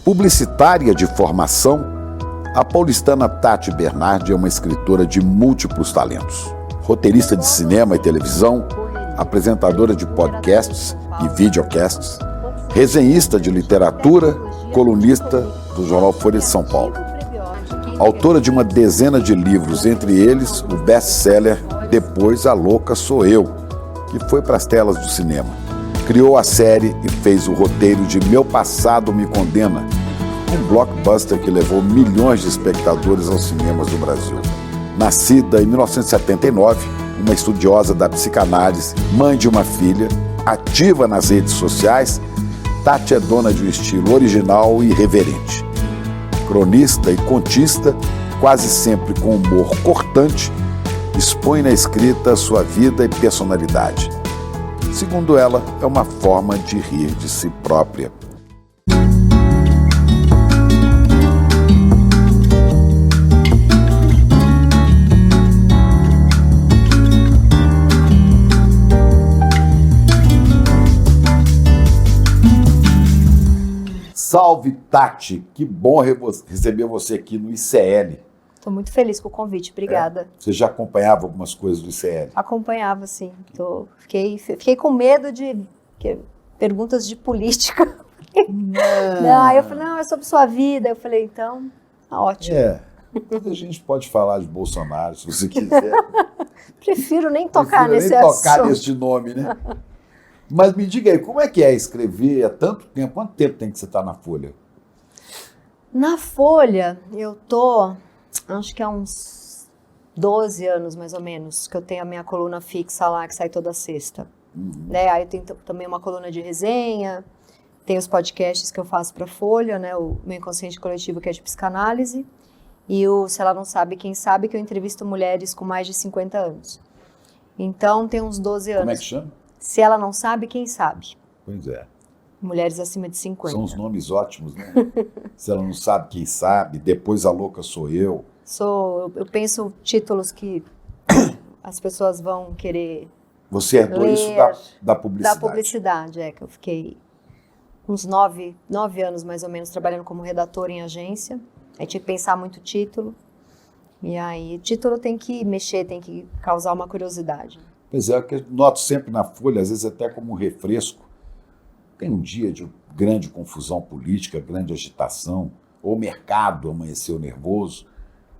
Publicitária de formação, a paulistana Tati Bernardi é uma escritora de múltiplos talentos. Roteirista de cinema e televisão, apresentadora de podcasts e videocasts, resenhista de literatura, colunista do jornal Folha de São Paulo. Autora de uma dezena de livros, entre eles o best-seller Depois a Louca Sou Eu, que foi para as telas do cinema. Criou a série e fez o roteiro de Meu Passado Me Condena, um blockbuster que levou milhões de espectadores aos cinemas do Brasil. Nascida em 1979, uma estudiosa da psicanálise, mãe de uma filha, ativa nas redes sociais, Tati é dona de um estilo original e irreverente. Cronista e contista, quase sempre com humor cortante, expõe na escrita sua vida e personalidade. Segundo ela, é uma forma de rir de si própria. Salve, Tati! Que bom receber você aqui no ICL. Estou muito feliz com o convite, obrigada. Você já acompanhava algumas coisas do ICL? Acompanhava, sim. Fiquei com medo de perguntas de política. Não, aí eu falei, não, é sobre sua vida. Eu falei, então, tá ótimo. A gente pode falar de Bolsonaro, se você quiser. Prefiro nem tocar nesse assunto. Tocar nesse nome, né? Mas me diga aí, como é que é escrever há tanto tempo? Quanto tempo tem que você estar na Folha? Na Folha, eu tô, acho que há uns 12 anos, mais ou menos, que eu tenho a minha coluna fixa lá, que sai toda sexta. Né? Aí eu tenho também uma coluna de resenha, tem os podcasts que eu faço para a Folha, né? O meu Inconsciente Coletivo, que é de psicanálise, e o Se Ela Não Sabe, Quem Sabe, que eu entrevisto mulheres com mais de 50 anos. Então, tem uns 12 anos. Como é que chama? Se Ela Não Sabe, Quem Sabe. Pois é. Mulheres acima de 50. São os nomes ótimos, né? Se Ela Não Sabe, Quem Sabe, Depois a Louca Sou Eu. Eu penso títulos que as pessoas vão querer. Você herdou ler, isso da publicidade? Da publicidade, que eu fiquei uns 9 anos mais ou menos trabalhando como redatora em agência. Aí tinha que pensar muito título. E aí, título tem que mexer, tem que causar uma curiosidade. Pois é, eu noto sempre na Folha, às vezes até como um refresco. Tem um dia de grande confusão política, grande agitação, ou o mercado amanheceu nervoso.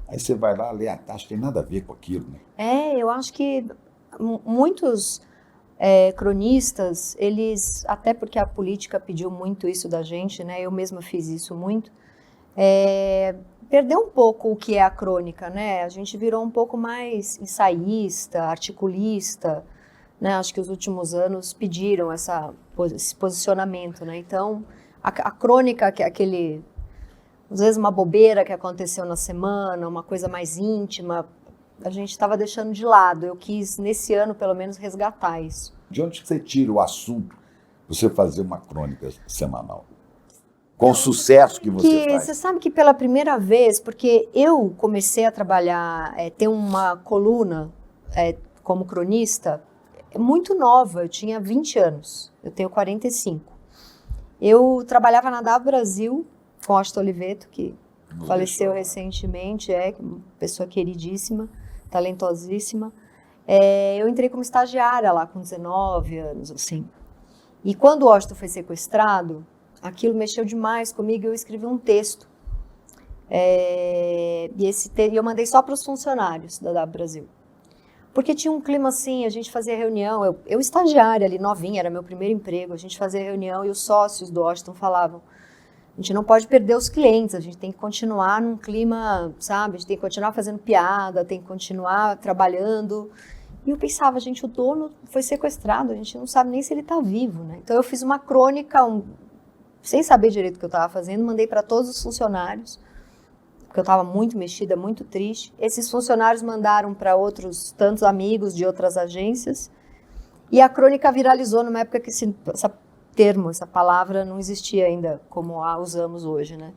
Aí você vai lá ler a taxa, tem nada a ver com aquilo, né? Eu acho que muitos cronistas, eles, até porque a política pediu muito isso da gente, né? Eu mesma fiz isso muito, perdeu um pouco o que é a crônica, né? A gente virou um pouco mais ensaísta, articulista, né? Acho que os últimos anos pediram esse posicionamento, né? Então, a crônica, que é às vezes uma bobeira que aconteceu na semana, uma coisa mais íntima, a gente estava deixando de lado. Eu quis, nesse ano, pelo menos, resgatar isso. De onde você tira o assunto para você fazer uma crônica semanal? Com o sucesso que você faz. Você sabe que pela primeira vez, porque eu comecei a trabalhar, ter uma coluna como cronista muito nova, eu tinha 20 anos, eu tenho 45. Eu trabalhava na DAV Brasil com Austin Oliveto, que faleceu recentemente, uma pessoa queridíssima, talentosíssima. Eu entrei como estagiária lá com 19 anos, assim. E quando o Austin foi sequestrado, aquilo mexeu demais comigo e eu escrevi um texto. E eu mandei só para os funcionários da DAV Brasil. Porque tinha um clima assim, a gente fazia reunião, eu estagiária ali, novinha, era meu primeiro emprego, a gente fazia reunião e os sócios do Austin falavam, a gente não pode perder os clientes, a gente tem que continuar num clima, sabe, a gente tem que continuar fazendo piada, tem que continuar trabalhando. E eu pensava, gente, o dono foi sequestrado, a gente não sabe nem se ele está vivo, né? Então eu fiz uma crônica, sem saber direito o que eu estava fazendo, mandei para todos os funcionários, porque eu estava muito mexida, muito triste. Esses funcionários mandaram para outros tantos amigos de outras agências, e a crônica viralizou numa época que essa palavra não existia ainda como a usamos hoje, né?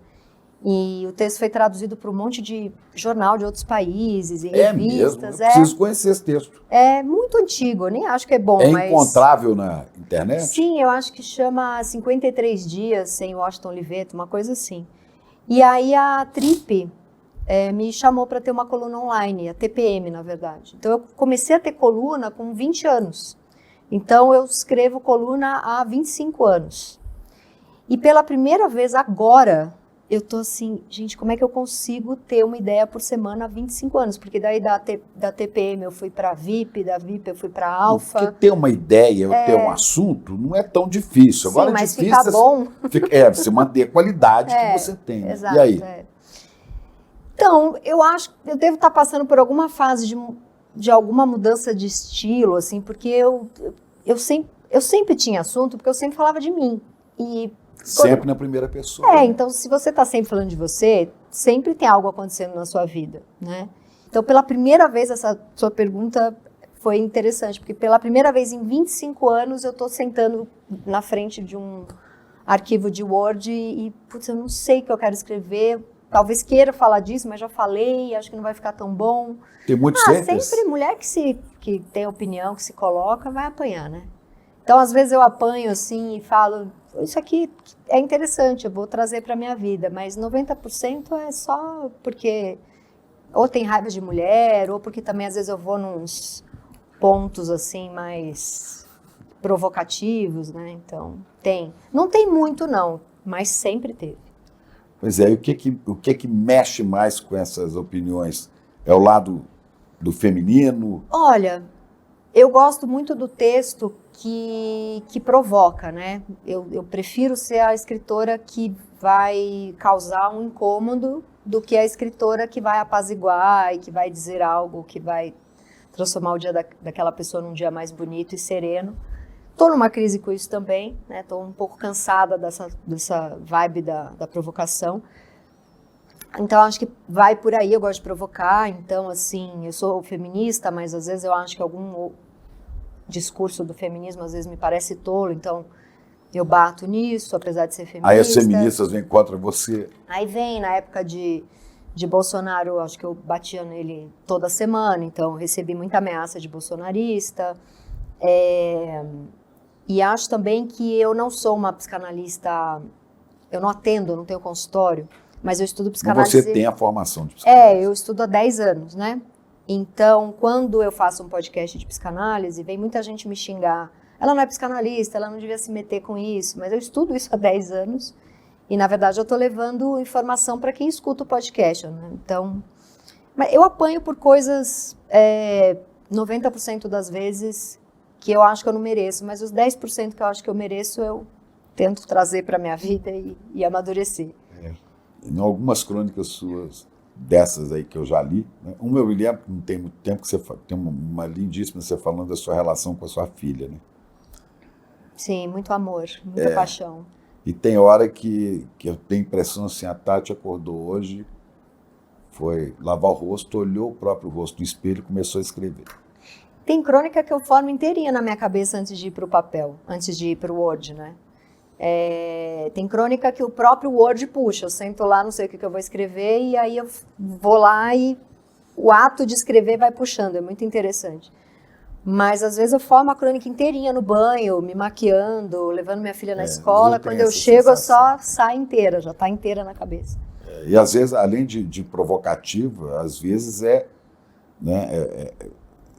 E o texto foi traduzido para um monte de jornal de outros países e É mesmo? revistas. Eu preciso conhecer esse texto. É muito antigo, eu nem acho que é bom, É mas... encontrável na internet? Sim, eu acho que chama 53 Dias Sem Washington Oliveto, uma coisa assim. E aí a Trip me chamou para ter uma coluna online, a TPM, na verdade. Então eu comecei a ter coluna com 20 anos. Então eu escrevo coluna há 25 anos. E pela primeira vez agora, eu tô assim, gente, como é que eu consigo ter uma ideia por semana há 25 anos? Porque daí da TPM eu fui para VIP, da VIP eu fui para Alfa. Porque ter uma ideia, ter um assunto, não é tão difícil. Agora Sim, é mas difícil ficar bom. você manter a qualidade que você tem. Né? Exato, E aí? Então, eu acho que eu devo estar passando por alguma fase de alguma mudança de estilo, assim, porque eu sempre tinha assunto, porque eu sempre falava de mim. E sempre na primeira pessoa. Né? Então se você está sempre falando de você, sempre tem algo acontecendo na sua vida, né? Então, pela primeira vez, essa sua pergunta foi interessante, porque pela primeira vez em 25 anos eu estou sentando na frente de um arquivo de Word e putz, eu não sei o que eu quero escrever. Talvez queira falar disso, mas já falei, acho que não vai ficar tão bom. Tem muitos sempre mulher que tem opinião, que se coloca, vai apanhar, né? Então, às vezes eu apanho assim e falo, isso aqui é interessante, eu vou trazer para minha vida, mas 90% é só porque ou tem raiva de mulher, ou porque também às vezes eu vou nos pontos assim mais provocativos, né? Então, tem. Não tem muito não, mas sempre teve. Pois é, e o que mexe mais com essas opiniões? É o lado do feminino? Olha, eu gosto muito do texto que provoca, né? Eu prefiro ser a escritora que vai causar um incômodo do que a escritora que vai apaziguar e que vai dizer algo que vai transformar o dia daquela pessoa num dia mais bonito e sereno. Estou numa crise com isso também, né? Estou um pouco cansada dessa vibe da provocação. Então, acho que vai por aí, eu gosto de provocar. Então, assim, eu sou feminista, mas às vezes eu acho que algum discurso do feminismo às vezes me parece tolo. Então, eu bato nisso, apesar de ser feminista. Aí as feministas vêm contra você. Aí vem, na época de Bolsonaro, acho que eu batia nele toda semana. Então, recebi muita ameaça de bolsonarista. E acho também que eu não sou uma psicanalista, eu não atendo, eu não tenho consultório, mas eu estudo psicanálise. Mas você tem a formação de psicanálise. Eu estudo há 10 anos, né? Então, quando eu faço um podcast de psicanálise, vem muita gente me xingar. Ela não é psicanalista, ela não devia se meter com isso, mas eu estudo isso há 10 anos e, na verdade, eu estou levando informação para quem escuta o podcast. Né? Então, mas eu apanho por coisas 90% das vezes que eu acho que eu não mereço, mas os 10% que eu acho que eu mereço, eu tento trazer para a minha vida e amadurecer. Em algumas crônicas suas, dessas aí que eu já li, né? Uma eu me lembro, não tem muito tempo, que você tem uma lindíssima, você falando da sua relação com a sua filha, né? Sim, muito amor, muita paixão. E tem hora que eu tenho a impressão assim, a Tati acordou hoje, foi lavar o rosto, olhou o próprio rosto no espelho e começou a escrever. Tem crônica que eu formo inteirinha na minha cabeça antes de ir para o papel, antes de ir para o Word, né? Tem crônica que o próprio Word puxa, eu sento lá, não sei o que eu vou escrever, e aí eu vou lá e o ato de escrever vai puxando, é muito interessante. Mas às vezes eu formo a crônica inteirinha no banho, me maquiando, levando minha filha na escola, quando eu chego eu só saio inteira, já está inteira na cabeça. E às vezes, além de provocativa, às vezes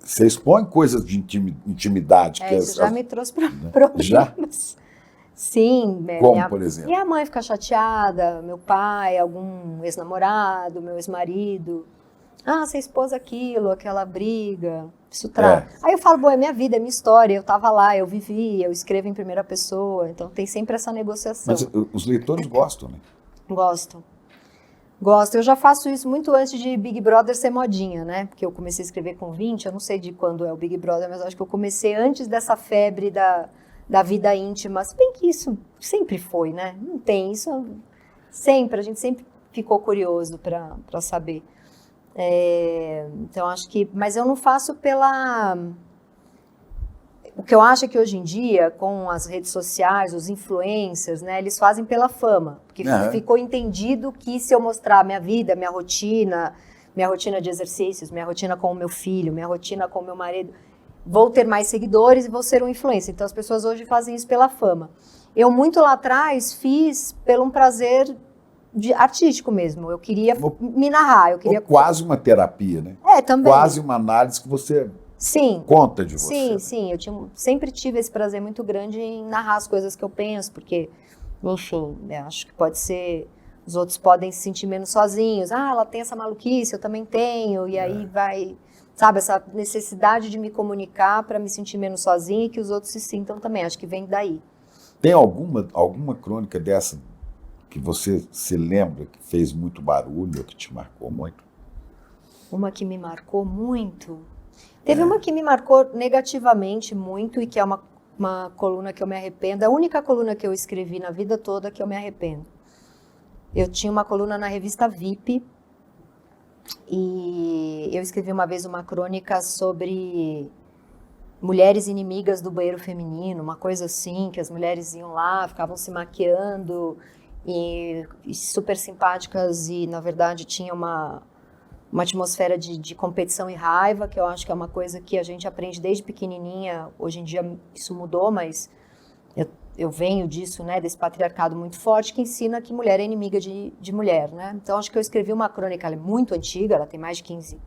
você expõe coisas de intimidade. Isso já me trouxe problemas. Já? Sim. Como, por exemplo? Minha mãe fica chateada, meu pai, algum ex-namorado, meu ex-marido. Você expôs aquilo, aquela briga, isso traz. Aí eu falo, bom, é minha vida, é minha história, eu tava lá, eu vivi, eu escrevo em primeira pessoa, então tem sempre essa negociação. Mas os leitores gostam, né? Gosto. Eu já faço isso muito antes de Big Brother ser modinha, né? Porque eu comecei a escrever com 20, eu não sei de quando é o Big Brother, mas acho que eu comecei antes dessa febre da vida íntima. Se bem que isso sempre foi, né? Não tem isso. Sempre, a gente sempre ficou curioso para saber. Então, acho que... Mas eu não faço O que eu acho é que hoje em dia, com as redes sociais, os influencers, né, eles fazem pela fama. Porque ficou entendido que se eu mostrar minha vida, minha rotina de exercícios, minha rotina com o meu filho, minha rotina com o meu marido, vou ter mais seguidores e vou ser um influencer. Então as pessoas hoje fazem isso pela fama. Eu muito lá atrás fiz pelo um prazer artístico mesmo. Eu queria me narrar. Eu queria... Quase uma terapia, né? Também. Quase uma análise que você... Sim. Conta de você. Sim. Eu sempre tive esse prazer muito grande em narrar as coisas que eu penso, porque, enfim, eu acho que pode ser... Os outros podem se sentir menos sozinhos. Ela tem essa maluquice, eu também tenho. E aí vai... Sabe, essa necessidade de me comunicar para me sentir menos sozinha e que os outros se sintam também. Acho que vem daí. Tem alguma crônica dessa que você se lembra que fez muito barulho, que te marcou muito? Uma que me marcou muito... Teve uma que me marcou negativamente muito e que é uma coluna que eu me arrependo. É a única coluna que eu escrevi na vida toda que eu me arrependo. Eu tinha uma coluna na revista VIP e eu escrevi uma vez uma crônica sobre mulheres inimigas do banheiro feminino, uma coisa assim, que as mulheres iam lá, ficavam se maquiando e super simpáticas e, na verdade, tinha uma atmosfera de competição e raiva, que eu acho que é uma coisa que a gente aprende desde pequenininha. Hoje em dia isso mudou, mas eu venho disso, né, desse patriarcado muito forte que ensina que mulher é inimiga de mulher, né? Então acho que eu escrevi uma crônica, ela é muito antiga, ela tem mais de 15,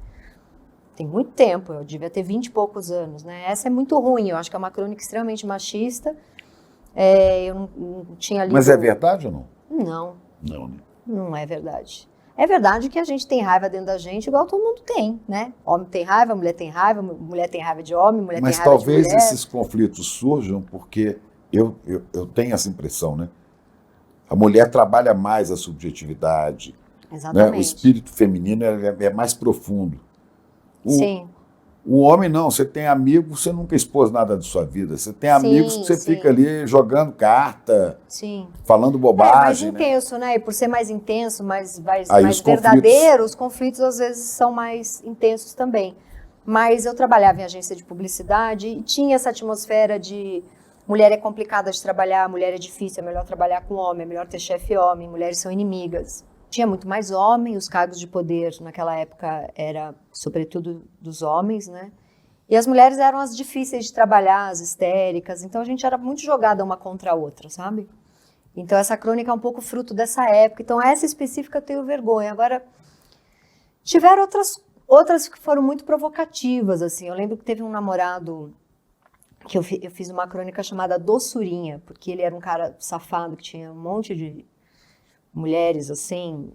tem muito tempo, eu devia ter 20 e poucos anos, né? Essa é muito ruim, eu acho que é uma crônica extremamente machista. Eu não tinha lido... Mas é verdade ou não? Não. Não, né? Não é verdade. É verdade que a gente tem raiva dentro da gente, igual todo mundo tem, né? Homem tem raiva, mulher tem raiva de homem, mulher tem raiva de mulher. Mas talvez esses conflitos surjam porque eu tenho essa impressão, né? A mulher trabalha mais a subjetividade. Exatamente. Né? O espírito feminino é mais profundo. Sim. O homem não, você tem amigos, você nunca expôs nada de sua vida. Você tem amigos que você fica ali jogando carta, falando bobagem. Mais intenso, né? E por ser mais intenso, mais os verdadeiro, os conflitos às vezes são mais intensos também. Mas eu trabalhava em agência de publicidade e tinha essa atmosfera de mulher é complicada de trabalhar, mulher é difícil, é melhor trabalhar com homem, é melhor ter chefe homem, mulheres são inimigas. Tinha muito mais homem, os cargos de poder naquela época era sobretudo dos homens, né? E as mulheres eram as difíceis de trabalhar, as histéricas, então a gente era muito jogada uma contra a outra, sabe? Então essa crônica é um pouco fruto dessa época, então essa específica eu tenho vergonha. Agora, tiveram outras que foram muito provocativas, assim. Eu lembro que teve um namorado que eu fiz uma crônica chamada Doçurinha, porque ele era um cara safado que tinha um monte de mulheres, assim,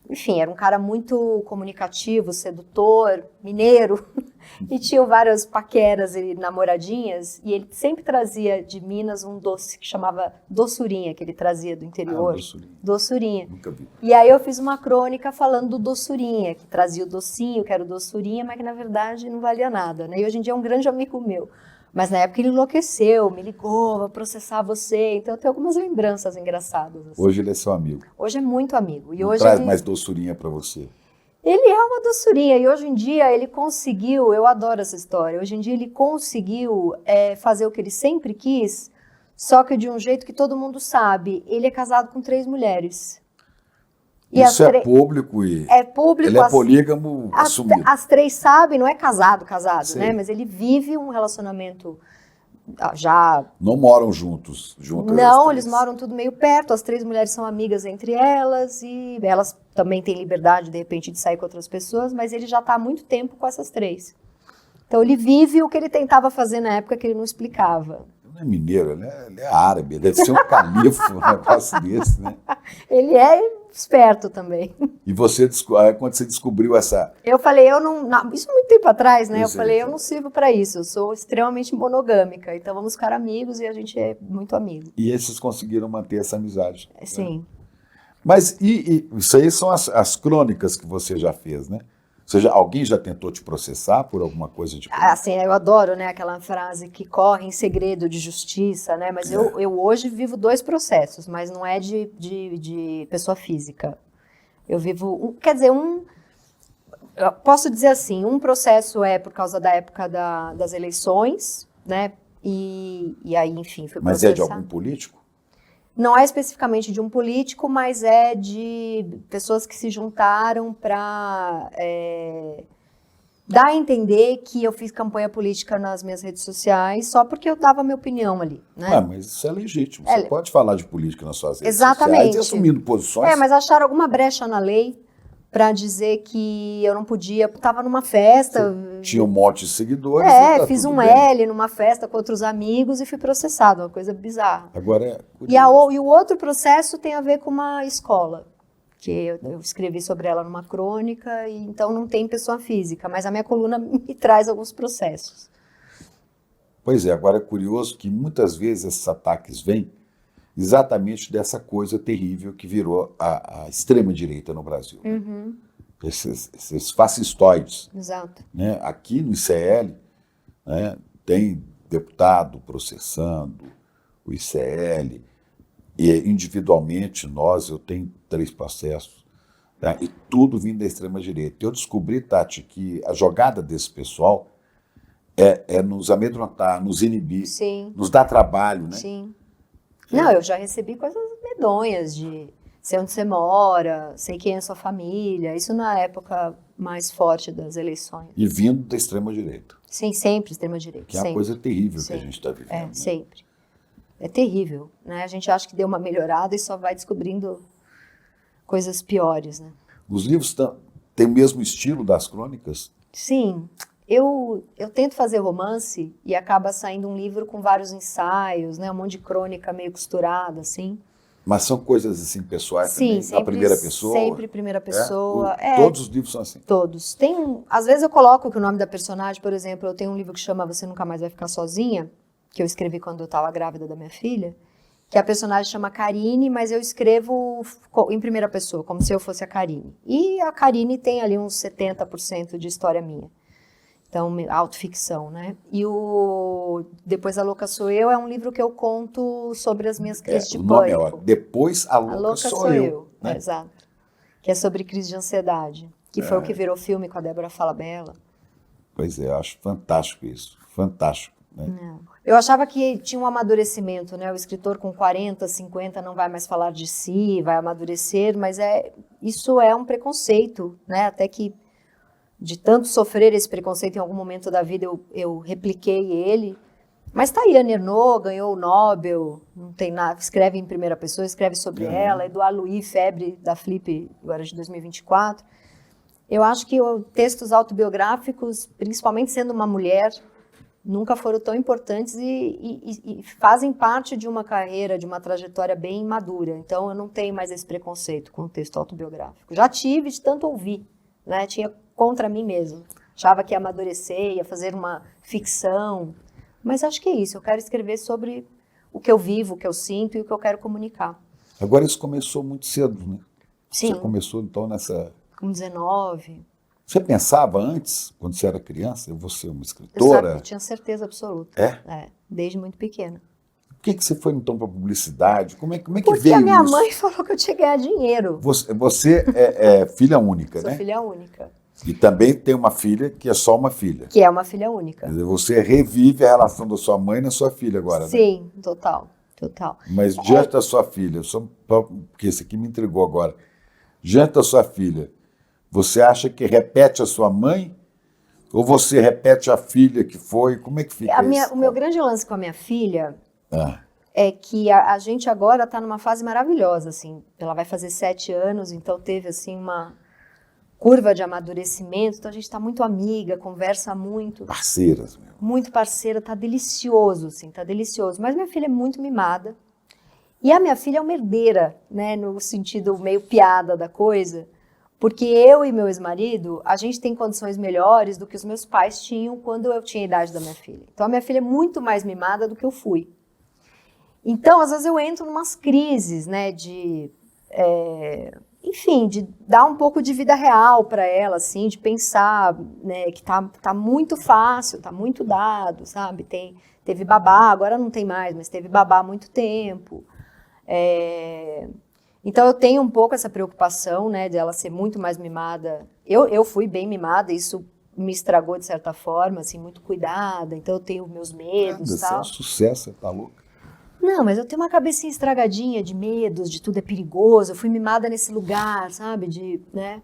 enfim, era um cara muito comunicativo, sedutor, mineiro, e tinha várias paqueras e namoradinhas, e ele sempre trazia de Minas um doce que chamava Doçurinha, que ele trazia do interior. Doçurinha. Nunca vi. E aí eu fiz uma crônica falando do Doçurinha, que trazia o docinho, que era o Doçurinha, mas que na verdade não valia nada, né? E hoje em dia é um grande amigo meu. Mas na época ele enlouqueceu, me ligou, vou processar você. Então eu tenho algumas lembranças engraçadas. Assim. Hoje ele é seu amigo. Hoje é muito amigo. E hoje hoje traz mais doçurinha para você. Ele é uma doçurinha. E hoje em dia ele conseguiu, eu adoro essa história, hoje em dia ele conseguiu fazer o que ele sempre quis, só que de um jeito que todo mundo sabe. Ele é casado com 3 mulheres. E isso é público e ele é polígamo assumido. As 3 sabem, não é casado, né? Mas ele vive um relacionamento já... Não moram juntos? Não, eles moram tudo meio perto, as 3 mulheres são amigas entre elas e elas também têm liberdade, de repente, de sair com outras pessoas, mas ele já está há muito tempo com essas 3. Então ele vive o que ele tentava fazer na época que ele não explicava. Ele não é mineiro, ele é árabe, deve ser um califa, um negócio desse, né? Ele é esperto também. E você, quando você descobriu essa... Eu falei, isso muito tempo atrás, né? Eu falei, eu não sirvo para isso, eu sou extremamente monogâmica, então vamos ficar amigos e a gente é muito amigo. E aí vocês conseguiram manter essa amizade. Sim. Né? Mas isso aí são as crônicas que você já fez, né? Alguém já tentou te processar por alguma coisa de... Assim, eu adoro, né, aquela frase que corre em segredo de justiça, né? Mas eu hoje vivo 2 processos, mas não é de pessoa física. Eu vivo, eu posso dizer assim, um processo é por causa da época das eleições, né? E aí, enfim, fui Mas é de processada. algum político? Não é especificamente de um político, mas é de pessoas que se juntaram para dar a entender que eu fiz campanha política nas minhas redes sociais só porque eu dava a minha opinião ali, né? Mas isso é legítimo. Você pode falar de política nas suas redes Exatamente. sociais e assumindo posições. Mas acharam alguma brecha na lei para dizer que eu não podia, estava numa festa. Tinha um monte de seguidores. E tá fiz tudo um bem. L numa festa com outros amigos e fui processado, uma coisa bizarra. Agora é E o outro processo tem a ver com uma escola, que eu escrevi sobre ela numa crônica, e então não tem pessoa física, mas a minha coluna me traz alguns processos. Pois é, agora é curioso que muitas vezes esses ataques vêm exatamente dessa coisa terrível que virou a extrema-direita no Brasil. Uhum. Esses fascistoides. Exato. Né? Aqui no ICL, né, tem deputado processando o ICL, e individualmente eu tenho 3 processos, tá? E tudo vindo da extrema-direita. Eu descobri, Tati, que a jogada desse pessoal é nos amedrontar, nos inibir, Sim. nos dar trabalho, né? Sim. Não, eu já recebi coisas medonhas de sei onde você mora, sei quem é sua família, isso na época mais forte das eleições. E vindo da extrema-direita. Sim, sempre extrema-direita. Que é uma coisa terrível que a gente está vivendo. Né? Sempre. É terrível, né? A gente acha que deu uma melhorada e só vai descobrindo coisas piores, né? Os livros têm o mesmo estilo das crônicas? Sim. Eu tento fazer romance e acaba saindo um livro com vários ensaios, né? Um monte de crônica meio costurada, assim. Mas são coisas assim pessoais Sim, também? sempre, Na primeira pessoa? Sempre primeira pessoa. Todos os livros são assim? Todos. Às vezes eu coloco que o nome da personagem, por exemplo, eu tenho um livro que chama Você Nunca Mais Vai Ficar Sozinha, que eu escrevi quando eu estava grávida da minha filha, que a personagem chama Karine, mas eu escrevo em primeira pessoa, como se eu fosse a Karine. E a Karine tem ali uns 70% de história minha. Então, autoficção, né? E Depois a Louca Sou Eu é um livro que eu conto sobre as minhas crises de pânico. O nome é Depois a Louca Sou Eu. Né? Exato. Que é sobre crise de ansiedade, que foi o que virou filme com a Débora Falabella. Pois é, eu acho fantástico isso. Fantástico. Né? Eu achava que tinha um amadurecimento, né? O escritor com 40, 50 não vai mais falar de si, vai amadurecer, mas isso é um preconceito, né? Até que de tanto sofrer esse preconceito em algum momento da vida, eu repliquei ele. Mas tá aí, Annie Ernaux ganhou o Nobel, não tem nada, escreve em primeira pessoa, escreve sobre ela, Edouard Louis, Febre, da Flip, agora de 2024. Eu acho que textos autobiográficos, principalmente sendo uma mulher, nunca foram tão importantes e fazem parte de uma carreira, de uma trajetória bem madura. Então, eu não tenho mais esse preconceito com o texto autobiográfico. Já tive de tanto ouvir, né? Tinha contra mim mesmo. Achava que ia amadurecer, ia fazer uma ficção. Mas acho que é isso. Eu quero escrever sobre o que eu vivo, o que eu sinto e o que eu quero comunicar. Agora, isso começou muito cedo, né? Sim. Você começou, então, nessa... Com 19... Você pensava antes, quando você era criança, eu vou ser uma escritora? Eu tinha certeza absoluta. Desde muito pequena. Por que você foi, então, para a publicidade? Como é que veio isso? Porque a minha mãe falou que eu tinha que ganhar dinheiro. Você é filha única, Sou né? filha única. E também tem uma filha que é só uma filha. Que é uma filha única. Quer dizer, você revive a relação da sua mãe na sua filha agora, né? Sim, total. Mas diante da sua filha, porque esse aqui me intrigou agora, diante da sua filha, você acha que repete a sua mãe? Ou você repete a filha que foi? Como é que fica isso? O meu grande lance com a minha filha é que a gente agora está numa fase maravilhosa, assim. Ela vai fazer 7 anos, então teve, assim, uma curva de amadurecimento. Então a gente está muito amiga, conversa muito. Parceiras mesmo. Muito parceira, tá delicioso, assim, tá delicioso. Mas minha filha é muito mimada. E a minha filha é uma herdeira, né, no sentido meio piada da coisa. Porque eu e meu ex-marido, a gente tem condições melhores do que os meus pais tinham quando eu tinha a idade da minha filha. Então, a minha filha é muito mais mimada do que eu fui. Então, às vezes eu entro em umas crises, né, enfim, de dar um pouco de vida real para ela, assim, de pensar, né, que tá muito fácil, tá muito dado, sabe? Teve babá, agora não tem mais, mas teve babá há muito tempo. Então, eu tenho um pouco essa preocupação, né, de ela ser muito mais mimada. Eu fui bem mimada, isso me estragou de certa forma, assim, muito cuidada, então eu tenho meus medos e tal. Isso é um sucesso, você tá louca. Não, mas eu tenho uma cabecinha estragadinha de medos, de tudo é perigoso, eu fui mimada nesse lugar, sabe, né?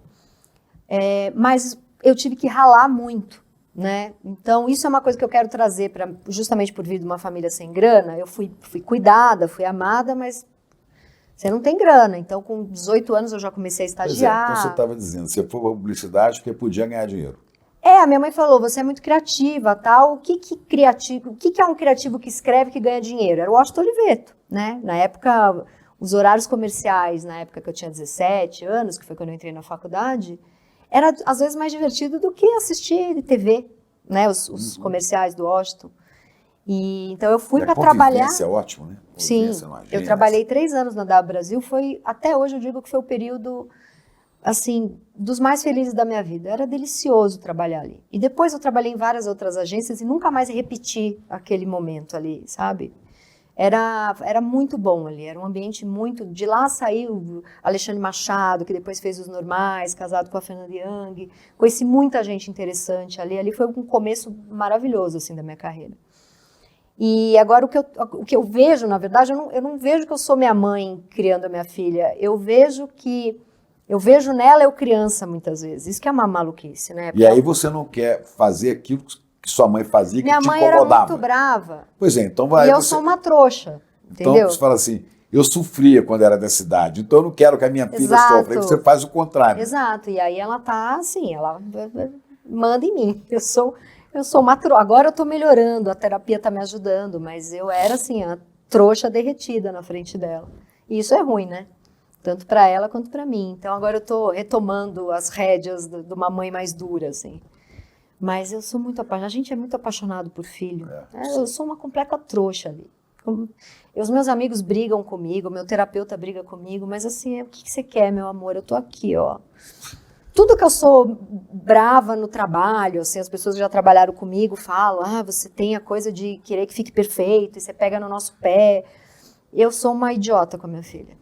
Mas eu tive que ralar muito, né? Então isso é uma coisa que eu quero trazer, justamente por vir de uma família sem grana, eu fui cuidada, fui amada, mas você não tem grana, então com 18 anos eu já comecei a estagiar. Então você estava dizendo, você foi para publicidade porque podia ganhar dinheiro. A minha mãe falou, você é muito criativa, tal. O que é um criativo que escreve que ganha dinheiro? Era o Washington Oliveto, né? Na época, os horários comerciais, na época que eu tinha 17 anos, que foi quando eu entrei na faculdade, era às vezes mais divertido do que assistir TV, né? Os comerciais do Washington. E então eu fui para trabalhar. É ótimo, né? Sim, eu trabalhei 3 anos na W Brasil, até hoje eu digo que foi o período, assim, dos mais felizes da minha vida. Era delicioso trabalhar ali. E depois eu trabalhei em várias outras agências e nunca mais repeti aquele momento ali, sabe? Era muito bom ali, era um ambiente muito... De lá saiu Alexandre Machado, que depois fez Os Normais, casado com a Fernanda Young. Conheci muita gente interessante ali. Ali foi um começo maravilhoso, assim, da minha carreira. E agora o que eu vejo, na verdade, eu não vejo que eu sou minha mãe criando a minha filha. Eu vejo nela eu criança, muitas vezes. Isso que é uma maluquice, né? E aí você não quer fazer aquilo que sua mãe fazia, que te incomodava. Minha mãe era muito brava. Pois é, então vai... E eu sou uma trouxa, então, entendeu? você fala assim, eu sofria quando era da cidade, então eu não quero que a minha filha sofra. Aí você faz o contrário. Exato, e aí ela tá assim, ela manda em mim. Eu sou uma trouxa. Agora eu tô melhorando, a terapia tá me ajudando, mas eu era assim, a trouxa derretida na frente dela. E isso é ruim, né? Tanto para ela quanto para mim. Então agora eu tô retomando as rédeas de uma mãe mais dura, assim. Mas eu sou muito apaixonada. A gente é muito apaixonado por filho. Eu sou uma completa trouxa ali. Os meus amigos brigam comigo, meu terapeuta briga comigo, mas assim, o que você quer, meu amor? Eu tô aqui, ó. Tudo que eu sou brava no trabalho, assim, as pessoas que já trabalharam comigo falam, você tem a coisa de querer que fique perfeito, e você pega no nosso pé. Eu sou uma idiota com a minha filha.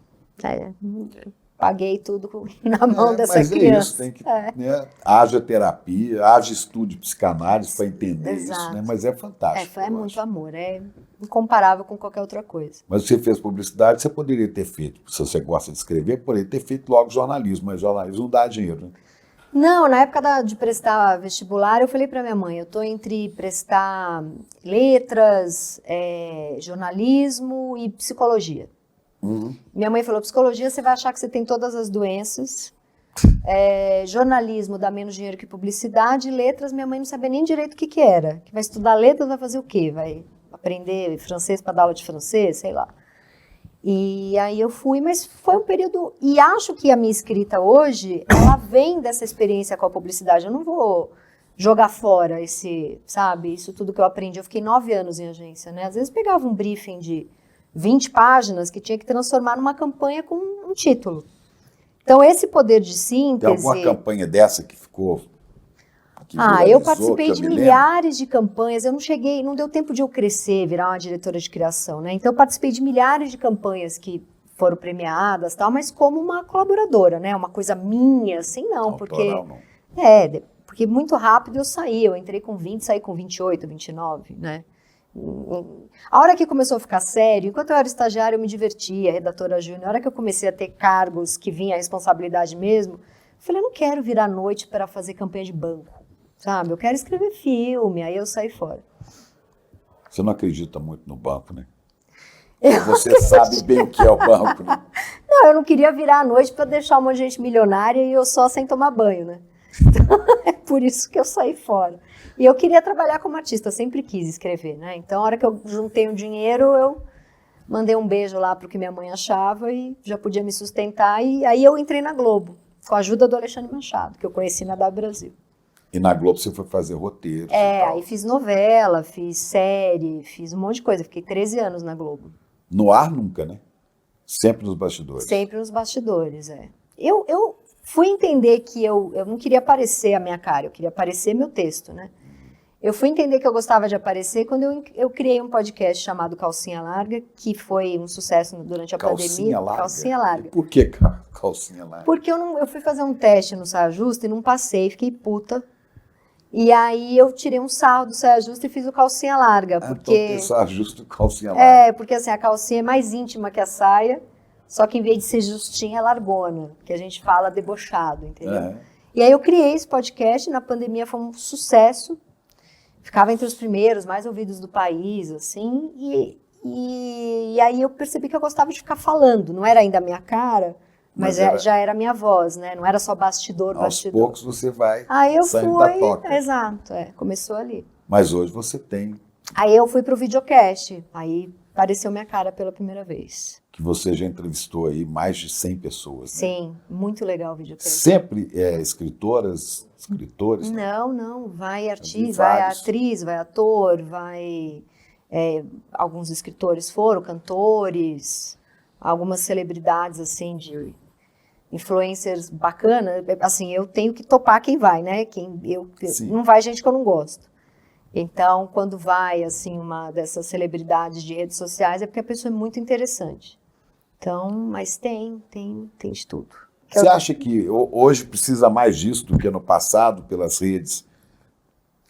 Paguei tudo na mão dessa criança. Mas isso, tem que... Né, haja terapia, haja estudo de psicanálise para entender isso, né? Mas é fantástico. É muito amor, é incomparável com qualquer outra coisa. Mas você fez publicidade, você poderia ter feito, se você gosta de escrever, poderia ter feito logo jornalismo, mas jornalismo não dá dinheiro, né? Não, na época de prestar vestibular, eu falei para minha mãe, eu estou entre prestar letras, jornalismo e psicologia. Minha mãe falou, psicologia você vai achar que você tem todas as doenças, jornalismo dá menos dinheiro que publicidade, letras minha mãe não sabia nem direito o que era, que vai estudar letras, vai fazer o quê? Vai aprender francês para dar aula de francês, sei lá. E aí eu fui, mas foi um período, e acho que a minha escrita hoje, ela vem dessa experiência com a publicidade, eu não vou jogar fora isso tudo que eu aprendi, eu fiquei 9 anos em agência, né? Às vezes pegava um briefing de 20 páginas que tinha que transformar numa campanha com um título. Então, esse poder de síntese... Tem alguma campanha dessa que ficou... eu participei de milhares de campanhas, não deu tempo de eu crescer, virar uma diretora de criação, né? Então, eu participei de milhares de campanhas que foram premiadas, tal, mas como uma colaboradora, né? Uma coisa minha, assim, não, porque... Não. Porque muito rápido eu entrei com 20, saí com 28, 29, né? A hora que começou a ficar sério, enquanto eu era estagiária, eu me divertia, redatora júnior. A hora que eu comecei a ter cargos que vinha a responsabilidade mesmo, eu falei, eu não quero virar à noite para fazer campanha de banco, sabe? Eu quero escrever filme, aí eu saí fora. Você não acredita muito no banco, né? Você sabe bem o que é o banco, né? Não, eu não queria virar à noite para deixar uma gente milionária e eu só sem tomar banho, né? Então, é por isso que eu saí fora. E eu queria trabalhar como artista, sempre quis escrever, né? Então, a hora que eu juntei um dinheiro, eu mandei um beijo lá pro que minha mãe achava e já podia me sustentar. E aí eu entrei na Globo, com a ajuda do Alexandre Machado, que eu conheci na W Brasil. E na Globo você foi fazer roteiro? Aí fiz novela, fiz série, fiz um monte de coisa. Fiquei 13 anos na Globo. No ar nunca, né? Sempre nos bastidores. Sempre nos bastidores, Eu fui entender que eu não queria aparecer a minha cara, eu queria aparecer meu texto, né? Eu fui entender que eu gostava de aparecer quando eu criei um podcast chamado Calcinha Larga, que foi um sucesso durante a pandemia. Calcinha Larga. E por que Calcinha Larga? Porque eu fui fazer um teste no Saia Justa e não passei, fiquei puta. E aí eu tirei um sarro do saia justa e fiz o calcinha larga. Porque, então saia justa e calcinha larga. porque assim, a calcinha é mais íntima que a saia, só que em vez de ser justinha, é largona, que a gente fala debochado, entendeu? E aí eu criei esse podcast, na pandemia foi um sucesso, ficava entre os primeiros, mais ouvidos do país, assim, e aí eu percebi que eu gostava de ficar falando, não era ainda a minha cara, mas já era a minha voz, né? Não era só bastidor. Aos poucos você vai aí eu saindo fui, da toca. Exato, começou ali. Mas hoje você tem... Aí eu fui pro videocast, aí apareceu minha cara pela primeira vez. Que você já entrevistou aí mais de 100 pessoas, né? Sim, muito legal o videocast. Sempre escritores? Não, vai artista, vai atriz, vai ator, vai... alguns escritores foram, cantores, algumas celebridades, assim, de influencers bacanas. Assim, eu tenho que topar quem vai, né? Não vai gente que eu não gosto. Então, quando vai, assim, uma dessas celebridades de redes sociais, é porque a pessoa é muito interessante. Então, mas tem de tudo. Você acha que hoje precisa mais disso do que no passado, pelas redes,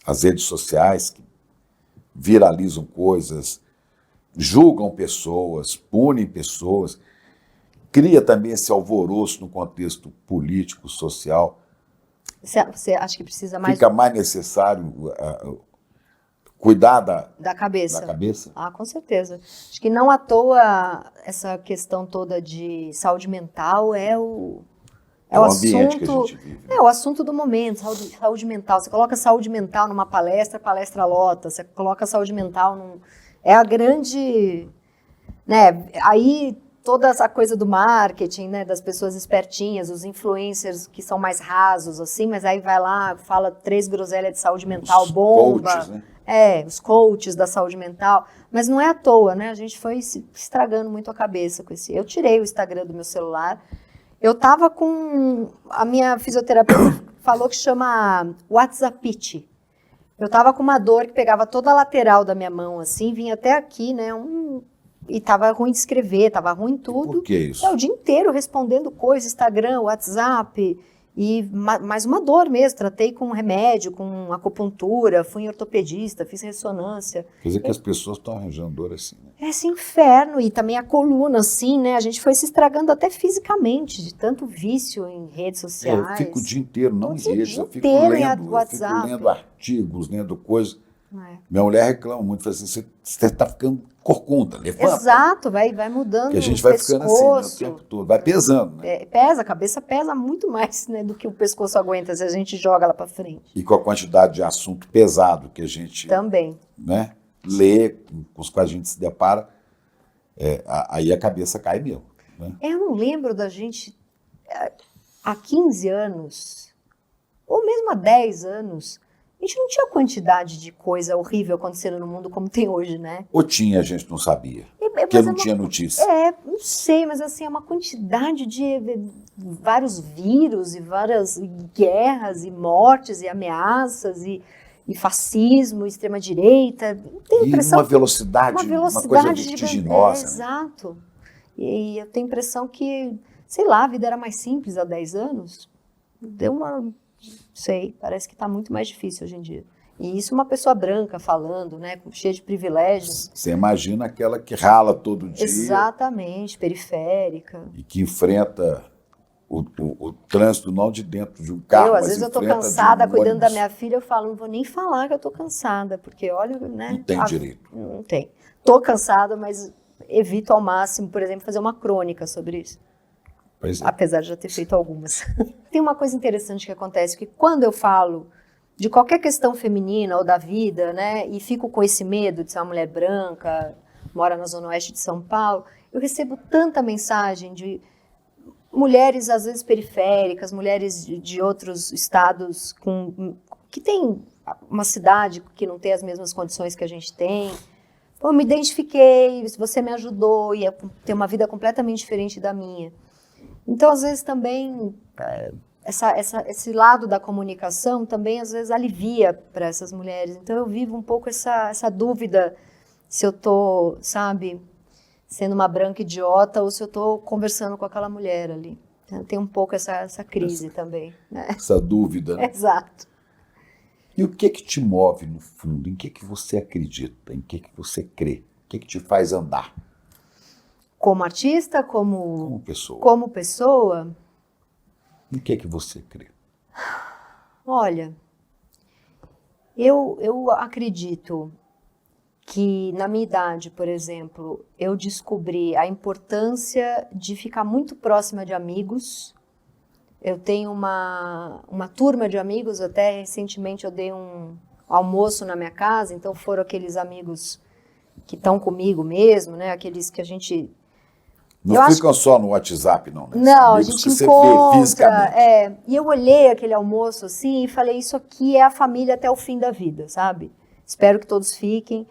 as redes sociais, que viralizam coisas, julgam pessoas, punem pessoas, cria também esse alvoroço no contexto político, social? Você acha que precisa mais... Fica mais necessário cuidar da cabeça? Ah, com certeza. Acho que não à toa essa questão toda de saúde mental é o ambiente assunto, que a gente vive. É o assunto do momento, saúde mental. Você coloca saúde mental numa palestra, a palestra lota. Você coloca saúde mental é a grande... né? Aí toda essa coisa do marketing, né, das pessoas espertinhas, os influencers que são mais rasos, assim, mas aí vai lá, fala 3 groselhas de saúde mental, os bomba. Coaches, né? Os coaches da saúde mental. Mas não é à toa, né? A gente foi se estragando muito a cabeça com esse... Eu tirei o Instagram do meu celular. Eu tava com... A minha fisioterapeuta falou que chama WhatsAppite. Eu tava com uma dor que pegava toda a lateral da minha mão, assim, vinha até aqui, né? E tava ruim de escrever, tava ruim tudo. Por que isso? O dia inteiro respondendo coisas, Instagram, WhatsApp, e mais uma dor mesmo. Tratei com remédio, com acupuntura, fui em ortopedista, fiz ressonância. Quer dizer que as pessoas estão arranjando dor assim, né? Esse inferno, e também a coluna, assim, né? A gente foi se estragando até fisicamente, de tanto vício em redes sociais. Eu fico o dia inteiro, não em redes, eu fico lendo artigos, lendo coisas. Minha mulher reclama muito, fala assim, você está ficando corcunda, levanta. Exato, vai mudando. Que a gente vai ficando assim, né, o tempo todo, vai pesando, né? Pesa, a cabeça pesa muito mais, né, do que o pescoço aguenta se a gente joga lá para frente. E com a quantidade de assunto pesado que a gente também, né, lê, com os quais a gente se depara, aí a cabeça cai mesmo. Né? Eu não lembro da gente, há 15 anos, ou mesmo há 10 anos, a gente não tinha quantidade de coisa horrível acontecendo no mundo como tem hoje, né? Ou tinha, a gente não sabia, porque não tinha notícia. Não sei, mas assim, é uma quantidade de vários vírus e várias guerras e mortes e ameaças e fascismo, extrema-direita. E uma velocidade, uma coisa vertiginosa. Exato. E eu tenho a impressão que, sei lá, a vida era mais simples há 10 anos. Parece que está muito mais difícil hoje em dia. E isso uma pessoa branca falando, né, cheia de privilégios. Você imagina aquela que rala todo dia. Exatamente, periférica. E que enfrenta o trânsito não de dentro de um carro, às vezes eu estou cansada cuidando da minha filha, eu falo, não vou nem falar que eu estou cansada, porque olha, né? Não tem direito. Não tem. Estou cansada, mas evito ao máximo, por exemplo, fazer uma crônica sobre isso. Pois é. Apesar de já ter feito algumas. Tem uma coisa interessante que acontece, que quando eu falo de qualquer questão feminina ou da vida, né, e fico com esse medo de ser uma mulher branca, mora na Zona Oeste de São Paulo, eu recebo tanta mensagem de mulheres, às vezes, periféricas, mulheres de outros estados que tem uma cidade que não tem as mesmas condições que a gente tem. Eu me identifiquei, você me ajudou, e ter uma vida completamente diferente da minha. Então, às vezes, também, esse lado da comunicação também, às vezes, alivia para essas mulheres. Então, eu vivo um pouco essa dúvida se eu estou, sabe, sendo uma branca idiota ou se eu estou conversando com aquela mulher ali. Então, tem um pouco essa crise também. Né? Essa dúvida. Né? Exato. E o que te move no fundo? Em que você acredita? Em que você crê? O que te faz andar? Como artista, como pessoa? Como pessoa? Em que você crê? Olha, eu acredito que na minha idade, por exemplo, eu descobri a importância de ficar muito próxima de amigos. Eu tenho uma turma de amigos, até recentemente eu dei um almoço na minha casa, então foram aqueles amigos que estão comigo mesmo, né? Aqueles que a gente... Não ficam só no WhatsApp, não, né? Não, amigos a gente que você encontra, vê fisicamente. e eu olhei aquele almoço assim e falei, isso aqui é a família até o fim da vida, sabe? Espero que todos fiquem.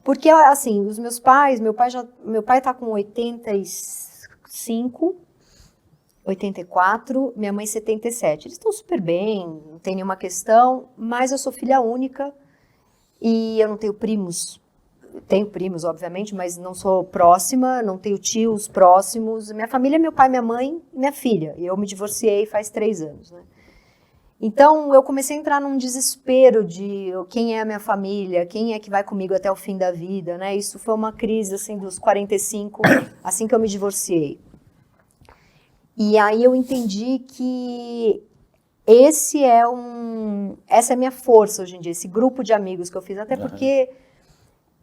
Porque, assim, os meus pais, meu pai tá com 85, 84, minha mãe 77. Eles estão super bem, não tem nenhuma questão, mas eu sou filha única e eu não tenho primos. Tenho primos, obviamente, mas não sou próxima, não tenho tios próximos. Minha família é meu pai, minha mãe e minha filha. E eu me divorciei faz 3 anos, né? Então, eu comecei a entrar num desespero de quem é a minha família, quem é que vai comigo até o fim da vida, né? Isso foi uma crise, assim, dos 45, assim que eu me divorciei. E aí eu entendi que essa é a minha força hoje em dia, esse grupo de amigos que eu fiz, até porque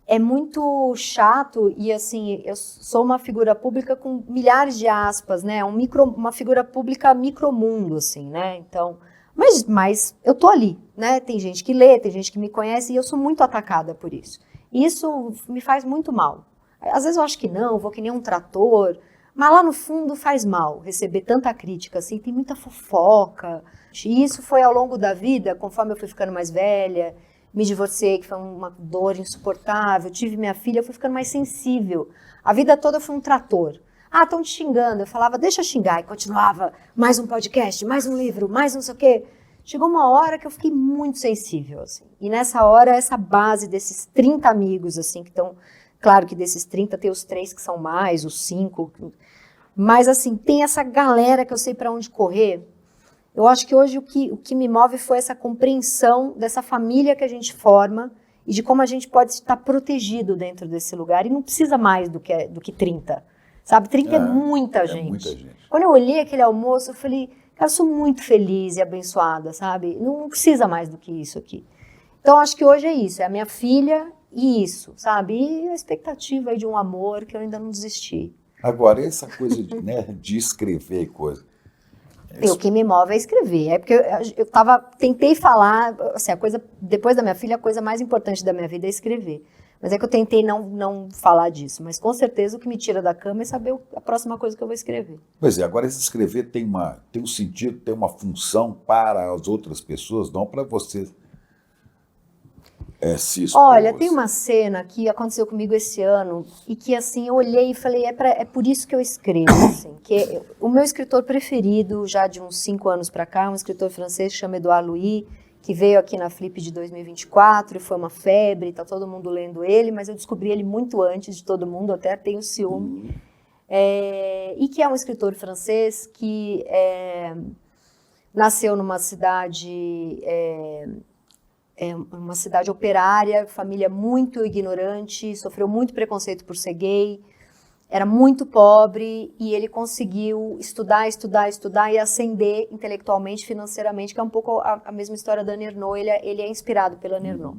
é muito chato e, assim, eu sou uma figura pública com milhares de aspas, né? Uma figura pública micromundo, assim, né? Então... Mas eu tô ali, né? Tem gente que lê, tem gente que me conhece e eu sou muito atacada por isso. E isso me faz muito mal. Às vezes eu acho que não, vou que nem um trator, mas lá no fundo faz mal receber tanta crítica, assim, tem muita fofoca. E isso foi ao longo da vida, conforme eu fui ficando mais velha, me divorciei, que foi uma dor insuportável, tive minha filha, eu fui ficando mais sensível. A vida toda eu fui um trator. Ah, estão te xingando. Eu falava, deixa eu xingar. E continuava, mais um podcast, mais um livro, mais não sei o quê. Chegou uma hora que eu fiquei muito sensível, assim. E nessa hora, essa base desses 30 amigos, assim, que estão... Claro que desses 30 tem os 3 que são mais, os 5. Mas, assim, tem essa galera que eu sei para onde correr. Eu acho que hoje o que me move foi essa compreensão dessa família que a gente forma e de como a gente pode estar protegido dentro desse lugar. E não precisa mais do que 30. Sabe, 30 é muita gente. Muita gente. Quando eu olhei aquele almoço, eu falei, cara, eu sou muito feliz e abençoada, sabe? Não precisa mais do que isso aqui. Então, acho que hoje é isso, é a minha filha e isso, sabe? E a expectativa aí de um amor que eu ainda não desisti. Agora, essa coisa de escrever coisa... O que me move é escrever. É porque tentei falar, assim, depois da minha filha, a coisa mais importante da minha vida é escrever. Mas é que eu tentei não falar disso. Mas com certeza o que me tira da cama é saber a próxima coisa que eu vou escrever. Pois é, agora esse escrever tem um sentido, tem uma função para as outras pessoas, não para você se expor. Olha, tem uma cena que aconteceu comigo esse ano e que, assim, eu olhei e falei, é por isso que eu escrevo, assim. Que o meu escritor preferido, já de uns 5 anos para cá, um escritor francês que chama Édouard Louis, que veio aqui na Flip de 2024 e foi uma febre, tá todo mundo lendo ele, mas eu descobri ele muito antes de todo mundo, até tenho ciúme. E que é um escritor francês que nasceu numa cidade, uma cidade operária, família muito ignorante, sofreu muito preconceito por ser gay, era muito pobre e ele conseguiu estudar e ascender intelectualmente, financeiramente, que é um pouco a mesma história da Anne Ernaux, ele é inspirado pela Anne Ernaux.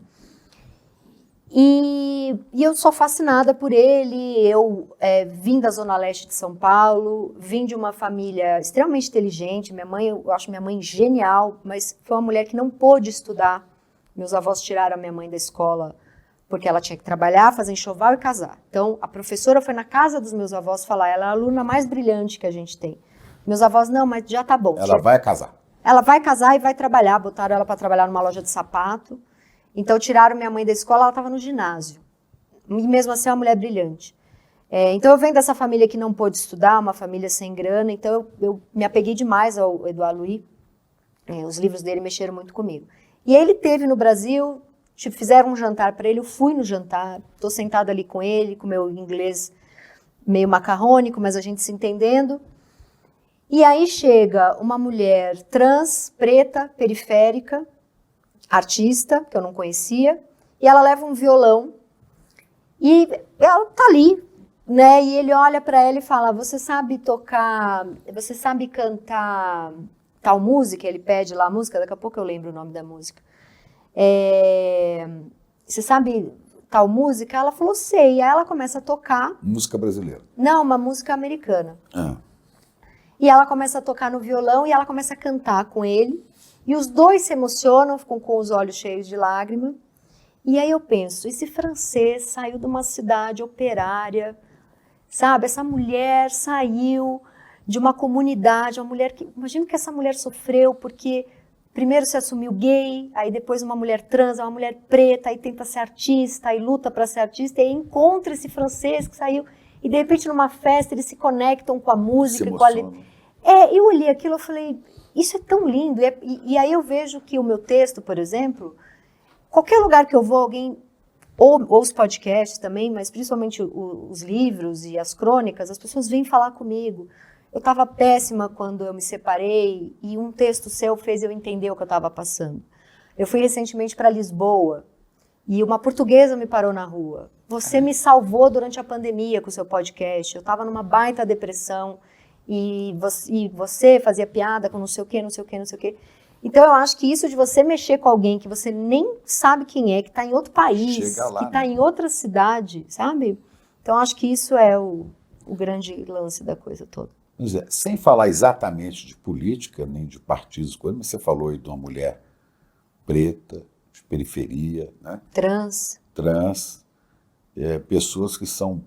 E eu sou fascinada por ele, eu vim da Zona Leste de São Paulo, vim de uma família extremamente inteligente, eu acho minha mãe genial, mas foi uma mulher que não pôde estudar. Meus avós tiraram a minha mãe da escola porque ela tinha que trabalhar, fazer enxoval e casar. Então, a professora foi na casa dos meus avós falar, ela é a aluna mais brilhante que a gente tem. Meus avós, não, mas já tá bom. Ela vai casar. Ela vai casar e vai trabalhar, botaram ela para trabalhar numa loja de sapato. Então, tiraram minha mãe da escola, ela estava no ginásio. E mesmo assim, é uma mulher brilhante. Então, eu venho dessa família que não pôde estudar, uma família sem grana, então eu me apeguei demais ao Édouard Louis. Os livros dele mexeram muito comigo. E ele teve no Brasil... Fizeram um jantar para ele, eu fui no jantar, estou sentada ali com ele, com meu inglês meio macarrônico, mas a gente se entendendo. E aí chega uma mulher trans, preta, periférica, artista, que eu não conhecia, e ela leva um violão, e ela tá ali, né? E ele olha para ela e fala, você sabe cantar tal música? Ele pede lá a música, daqui a pouco eu lembro o nome da música. Você sabe tal música? Ela falou, sei. Aí ela começa a tocar. Música brasileira? Não, uma música americana. Ah. E ela começa a tocar no violão e ela começa a cantar com ele. E os dois se emocionam, ficam com os olhos cheios de lágrima. E aí eu penso, esse francês saiu de uma cidade operária, sabe? Essa mulher saiu de uma comunidade, uma mulher que... Imagina que essa mulher sofreu porque primeiro se assumiu gay, aí depois uma mulher trans, uma mulher preta, aí tenta ser artista, aí luta para ser artista, e aí encontra esse francês que saiu, e de repente numa festa eles se conectam com a música. Eu olhei aquilo e falei, isso é tão lindo. E aí eu vejo que o meu texto, por exemplo, qualquer lugar que eu vou, alguém, ou os podcasts também, mas principalmente os livros e as crônicas, as pessoas vêm falar comigo. Eu estava péssima quando eu me separei e um texto seu fez eu entender o que eu estava passando. Eu fui recentemente para Lisboa e uma portuguesa me parou na rua. Você me salvou durante a pandemia com o seu podcast. Eu estava numa baita depressão e você fazia piada com não sei o quê, não sei o quê, não sei o quê. Então eu acho que isso de você mexer com alguém que você nem sabe quem é, que está em outro país, lá, que está em outra cidade, sabe? Então eu acho que isso é o grande lance da coisa toda. Sem falar exatamente de política, nem de partidos, mas você falou aí de uma mulher preta, de periferia, né? Trans, pessoas que são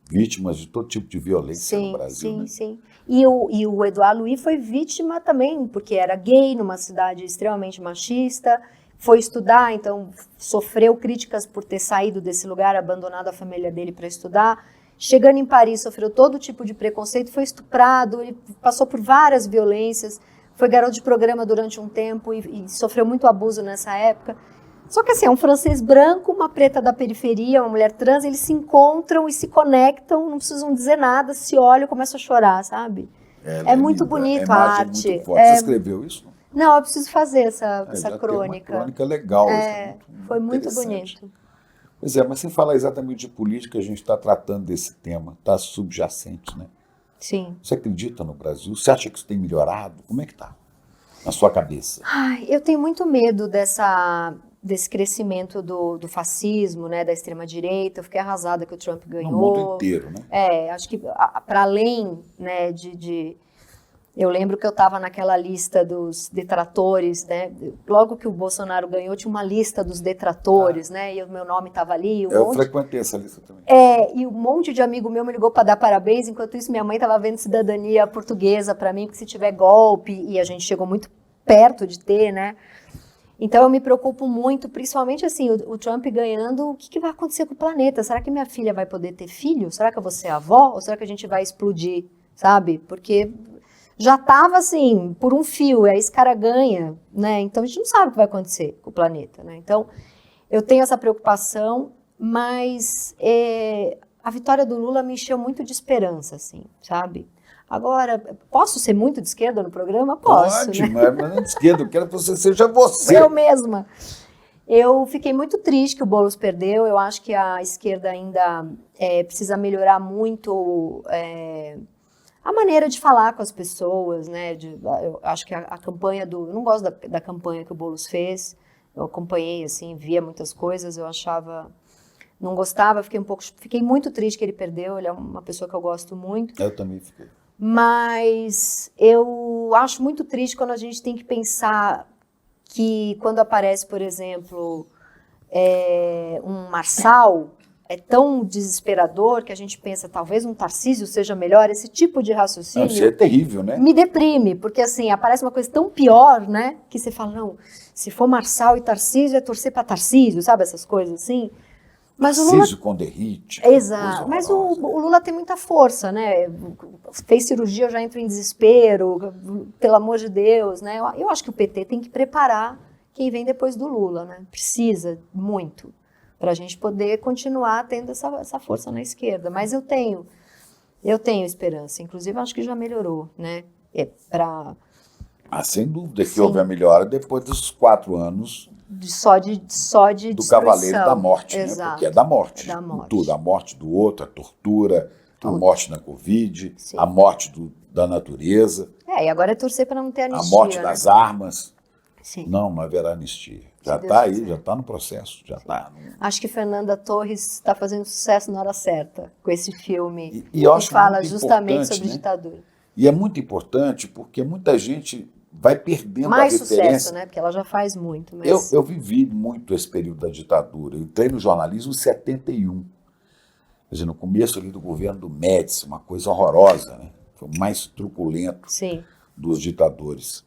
vítimas de todo tipo de violência no Brasil. Sim, né? sim. E o Edouard Louis foi vítima também, porque era gay, numa cidade extremamente machista, foi estudar, então sofreu críticas por ter saído desse lugar, abandonado a família dele para estudar. Chegando em Paris, sofreu todo tipo de preconceito, foi estuprado, ele passou por várias violências, foi garoto de programa durante um tempo e sofreu muito abuso nessa época. Só que assim, é um francês branco, uma preta da periferia, uma mulher trans, eles se encontram e se conectam, não precisam dizer nada, se olham e começam a chorar, sabe? É muito bonito a arte. Muito forte. Você escreveu isso? Não, eu preciso fazer essa crônica. Uma crônica legal. Foi muito bonito. Pois é, mas sem falar exatamente de política, a gente está tratando desse tema, está subjacente, né? Sim. Você acredita no Brasil? Você acha que isso tem melhorado? Como é que está na sua cabeça? Eu tenho muito medo desse crescimento do fascismo, né, da extrema-direita. Eu fiquei arrasada que o Trump ganhou. No mundo inteiro, né? Acho que para além, né, eu lembro que eu estava naquela lista dos detratores, né? Logo que o Bolsonaro ganhou, tinha uma lista dos detratores, né? E o meu nome estava ali. Eu frequentei essa lista também. E um monte de amigo meu me ligou para dar parabéns, enquanto isso minha mãe estava vendo cidadania portuguesa para mim, porque se tiver golpe, e a gente chegou muito perto de ter, né? Então eu me preocupo muito, principalmente assim, o Trump ganhando, o que vai acontecer com o planeta? Será que minha filha vai poder ter filho? Será que eu vou ser avó? Ou será que a gente vai explodir, sabe? Porque já estava assim, por um fio, e aí esse cara ganha, né? Então a gente não sabe o que vai acontecer com o planeta, né? Então eu tenho essa preocupação, mas a vitória do Lula me encheu muito de esperança, assim, sabe? Agora, posso ser muito de esquerda no programa? Posso. Pode, né? mas não de esquerda, eu quero que você seja você. Eu mesma. Eu fiquei muito triste que o Boulos perdeu, eu acho que a esquerda ainda precisa melhorar muito a maneira de falar com as pessoas, né? Eu acho que a campanha eu não gosto da campanha que o Boulos fez, eu acompanhei, assim, via muitas coisas, eu achava... Não gostava, fiquei muito triste que ele perdeu, ele é uma pessoa que eu gosto muito. Eu também fiquei. Mas eu acho muito triste quando a gente tem que pensar que quando aparece, por exemplo, um Marçal, é tão desesperador que a gente pensa, talvez um Tarcísio seja melhor, esse tipo de raciocínio... Isso é terrível, né? Me deprime, porque assim, aparece uma coisa tão pior, né? Que você fala, não, se for Marçal e Tarcísio, é torcer para Tarcísio, sabe? Essas coisas assim... Mas Tarcísio com derrite. Exato, mas o Lula tem muita força, né? Fez cirurgia, eu já entro em desespero, pelo amor de Deus, né? Eu acho que o PT tem que preparar quem vem depois do Lula, né? Precisa muito, para a gente poder continuar tendo essa força na esquerda. Mas eu tenho esperança, inclusive acho que já melhorou, né? Sem dúvida que houve a melhora depois dos 4 anos só de do destruição. Cavaleiro da Morte, né? Exato. Porque é da morte. É da morte. Tudo, a morte do outro, a tortura, a morte na Covid, Sim. a morte da natureza, E agora é torcer para não ter anistia. a morte né? das armas. Sim. Não haverá anistia. Já Deus está aí, quiser. já está no processo. Já está. Acho que Fernanda Torres está fazendo sucesso na hora certa com esse filme E eu acho que fala muito justamente importante, sobre né? ditadura. E é muito importante porque muita gente vai perdendo Mais a referência. sucesso, né? Porque ela já faz muito. Mas... Eu vivi muito esse período da ditadura. Eu entrei no jornalismo em 71. Quer dizer, no começo ali do governo do Médici, uma coisa horrorosa, né? Foi o mais truculento Sim. dos ditadores.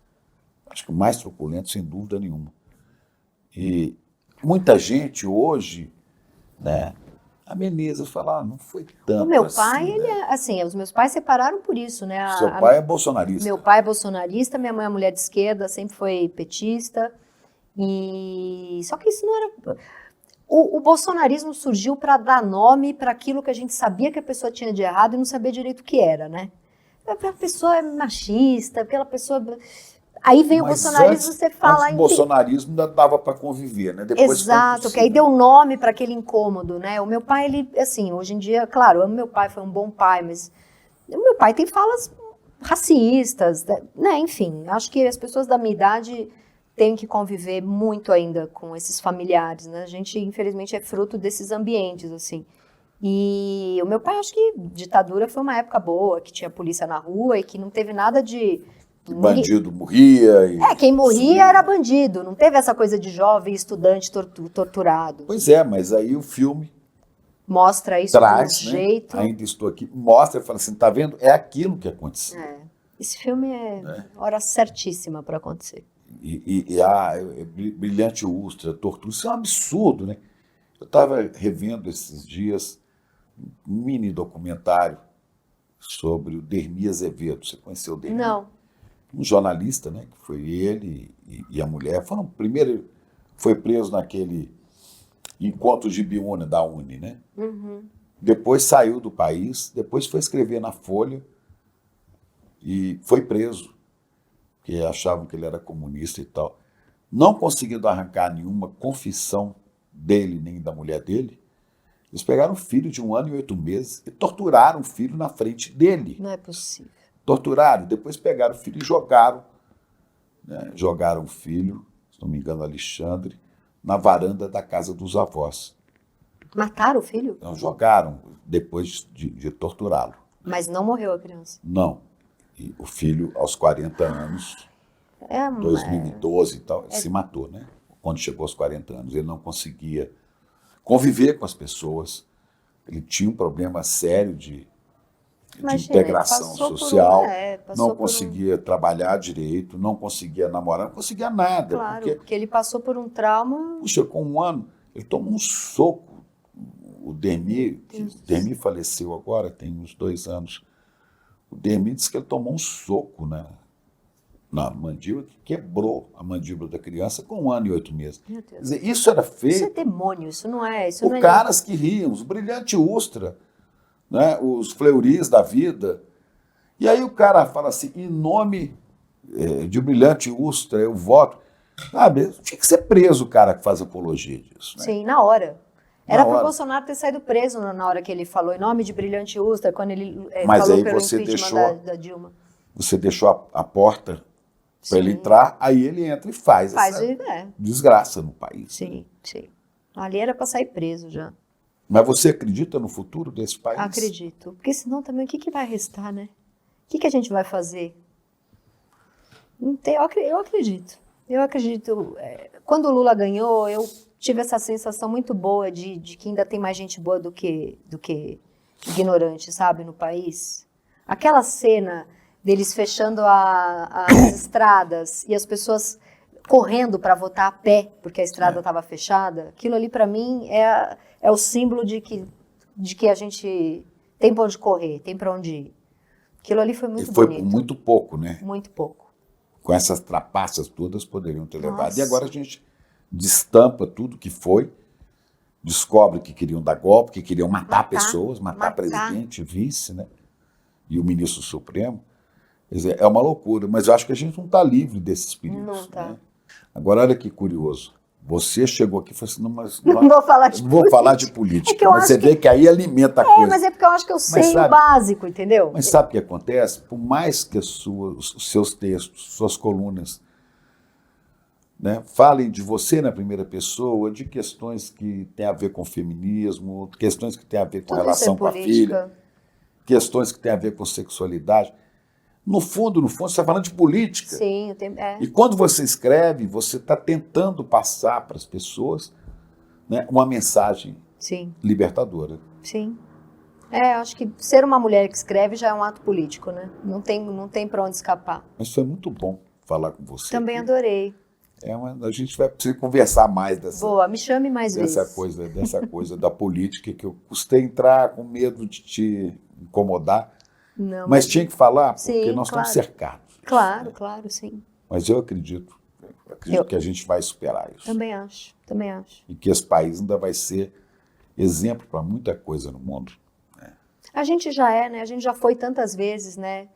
Acho que o mais truculento, sem dúvida nenhuma. E muita gente hoje, né, ameniza, fala, não foi tanto O meu assim, pai, né? ele é assim, os meus pais separaram por isso, né? Seu pai é bolsonarista. Meu pai é bolsonarista, minha mãe é mulher de esquerda, sempre foi petista. E só que isso não era. O bolsonarismo surgiu para dar nome para aquilo que a gente sabia que a pessoa tinha de errado e não sabia direito o que era, né? A pessoa é machista, aquela pessoa. Aí vem o bolsonarismo, você fala. Antes do bolsonarismo ainda dava para conviver, né? Depois Exato, que aí deu nome para aquele incômodo, né? O meu pai, ele, assim, hoje em dia, claro, eu amo meu pai, foi um bom pai, mas o meu pai tem falas racistas, né? Enfim, acho que as pessoas da minha idade têm que conviver muito ainda com esses familiares, né? A gente, infelizmente, é fruto desses ambientes, assim. E o meu pai, acho que ditadura foi uma época boa, que tinha polícia na rua e que não teve nada de... Que bandido morria. Quem morria era bandido, não teve essa coisa de jovem estudante torturado. Pois é, mas aí o filme mostra isso traz, de um né? jeito. Ainda estou aqui, mostra e fala assim, tá vendo? É aquilo que aconteceu. Esse filme é hora certíssima para acontecer. Brilhante Ustra, tortura, isso é um absurdo, né? Eu estava revendo esses dias um mini documentário sobre o Dermi Azevedo. Você conheceu o Dermi? Não. Um jornalista, né, que foi ele e a mulher, primeiro foi preso naquele encontro de Biúna da Uni, né? Uhum. Depois saiu do país, depois foi escrever na Folha e foi preso, porque achavam que ele era comunista e tal. Não conseguindo arrancar nenhuma confissão dele nem da mulher dele, eles pegaram o filho de 1 ano e 8 meses e torturaram o filho na frente dele. Não é possível. Torturaram, depois pegaram o filho e jogaram, né? Jogaram o filho, se não me engano, Alexandre, na varanda da casa dos avós. Mataram o filho? Então, jogaram depois de torturá-lo. Mas não morreu a criança? Não. E o filho, aos 40 anos, 2012 e tal, se matou, né? Quando chegou aos 40 anos. Ele não conseguia conviver com as pessoas, ele tinha um problema sério de integração social, não conseguia trabalhar direito, não conseguia namorar, não conseguia nada. Claro, porque ele passou por um trauma. Puxa, com 1 ano, ele tomou um soco. O Dermi faleceu agora, tem uns 2 anos. O Dermi disse que ele tomou um soco na mandíbula, que quebrou a mandíbula da criança com 1 ano e 8 meses. Meu Deus. Quer dizer, isso era feito. Isso é demônio, isso não é. Isso Por não é caras que riam, os Brilhante Ustra, né, os Fleuris da vida. E aí o cara fala assim, em nome de Brilhante Ustra, eu voto. Sabe, tinha que ser preso o cara que faz apologia disso. Né? Sim, na hora. Era para o hora. Bolsonaro ter saído preso na hora que ele falou em nome de Brilhante Ustra, quando ele Mas falou aí pelo você impeachment da Dilma. Você deixou a porta para ele entrar, aí ele entra e faz essa desgraça no país. Sim, sim. Ali era para sair preso já. Mas você acredita no futuro desse país? Acredito. Porque senão também o que vai restar, né? O que a gente vai fazer? Não tem, eu acredito. Eu acredito. Quando o Lula ganhou, eu tive essa sensação muito boa de que ainda tem mais gente boa do que ignorante, sabe, no país. Aquela cena deles fechando as estradas e as pessoas correndo para votar a pé, porque a estrada estava fechada, aquilo ali para mim é o símbolo de que a gente tem para onde correr, tem para onde ir. Aquilo ali foi muito bonito. Foi muito pouco, né? Muito pouco. Com essas trapaças todas poderiam ter levado. Nossa. E agora a gente destampa tudo que foi, descobre que queriam dar golpe, que queriam matar pessoas, matar presidente, vice, né? E o ministro Supremo. Quer dizer, é uma loucura, mas eu acho que a gente não está livre desses perigos. Não está. Né? Agora, olha que curioso. Você chegou aqui e falou assim, não, mas Não vou falar de não vou política. falar de política. É que eu Mas acho você vê que aí alimenta a coisa. Mas é porque eu acho que eu sei sabe- o básico, entendeu? Mas sabe o que acontece? Por mais que os seus textos, suas colunas, né, falem de você na primeira pessoa, de questões que têm a ver com feminismo, questões que têm a ver com Tudo isso relação é com a política. filha, questões que têm a ver com sexualidade. No fundo, você está falando de política. Sim, E quando você escreve, você está tentando passar para as pessoas, né, uma mensagem sim, libertadora. sim. Acho que ser uma mulher que escreve já é um ato político, né? Não tem para onde escapar. Mas foi muito bom falar com você. Também aqui. adorei. A gente vai precisar conversar mais Boa, me chame mais dessa vezes. dessa coisa da política, que eu custei entrar com medo de te incomodar, Não, mas tinha que falar, porque Sim, nós claro. estamos cercados. Claro, sim. Mas eu acredito que a gente vai superar isso. Também acho. E que esse país ainda vai ser exemplo para muita coisa no mundo. A gente já é, né? A gente já foi tantas vezes, né?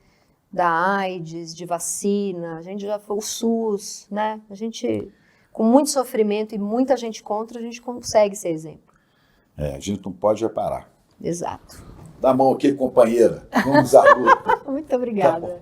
Da AIDS, de vacina, a gente já foi o SUS, né? A gente, com muito sofrimento e muita gente contra, a gente consegue ser exemplo. A gente não pode parar. Exato. Dá a mão aqui, companheira. Vamos à luta. Muito obrigada.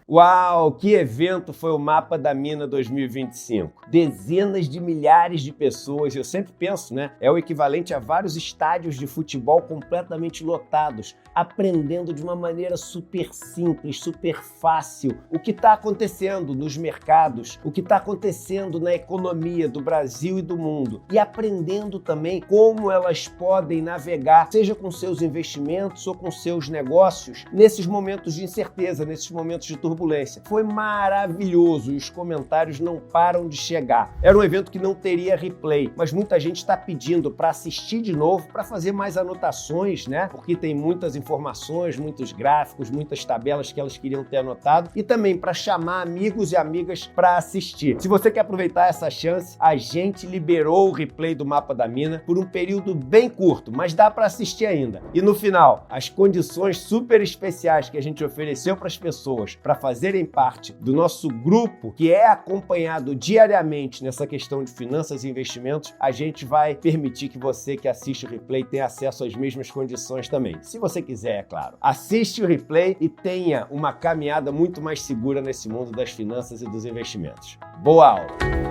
Uau, que evento foi o Mapa da Mina 2025. Dezenas de milhares de pessoas, eu sempre penso, né? É o equivalente a vários estádios de futebol completamente lotados, aprendendo de uma maneira super simples, super fácil o que está acontecendo nos mercados, o que está acontecendo na economia do Brasil e do mundo. E aprendendo também como elas podem navegar, seja com seus investimentos ou com seus negócios, nesses momentos de incerteza, nesses momentos de turbulência. Foi maravilhoso e os comentários não param de chegar. Era um evento que não teria replay, mas muita gente está pedindo para assistir de novo, para fazer mais anotações, né? Porque tem muitas informações, muitos gráficos, muitas tabelas que elas queriam ter anotado e também para chamar amigos e amigas para assistir. Se você quer aproveitar essa chance, a gente liberou o replay do Mapa da Mina por um período bem curto, mas dá para assistir ainda. E no final, as condições super especiais que a gente ofereceu para as pessoas para fazerem parte do nosso grupo, que é acompanhado diariamente nessa questão de finanças e investimentos, a gente vai permitir que você que assiste o replay tenha acesso às mesmas condições também. Se você quiser, é claro. Assiste o replay e tenha uma caminhada muito mais segura nesse mundo das finanças e dos investimentos. Boa aula!